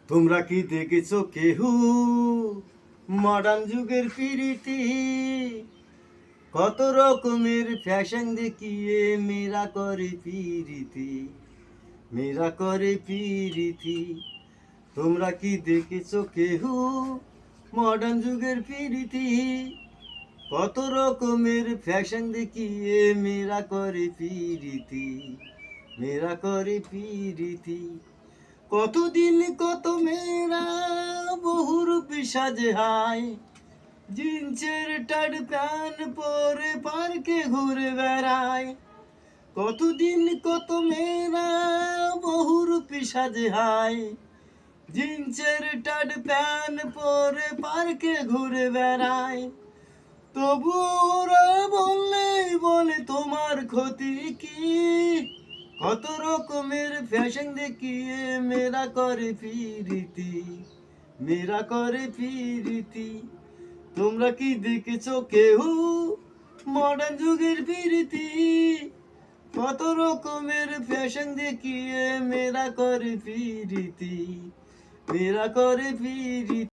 তোমরা কি দেখেছো কেহু মডার্ন যুগের প্রীতি? কত রকমের ফ্যাশন দেখিয়ে মেয়েরা করে প্রীতি, মেয়েরা করে প্রীতি। তোমরা কি দেখেছো কেহু মডার্ন যুগের প্রীতি? কত রকমের ফ্যাশন দেখিয়ে মেয়েরা করে প্রীতি, মেয়েরা করে প্রীতি। কতদিন কত মেয়েরা বহুরূপী সাজে হায়, জিন্সের টাড প্যান্ট পরে পার্কে ঘুরে বেড়ায়। কতদিন কত মেয়েরা বহুরূপী সাজে হায়, জিন্সের টাড প্যান্ট পরে পার্কে ঘুরে বেড়ায়। তবু ওরা বললেই বলে তোমার ক্ষতি কি? কত রকমের ফ্যাশন দেখিয়ে মেয়েরা করে প্রীতি, মেয়েরা করে প্রীতি। তোমরা কি দেখেছো কেউ মডার্ন যুগের প্রীতি? কত রকমের ফ্যাশন দেখিয়ে মেয়েরা করে প্রীতি, মেয়েরা করে প্রীতি।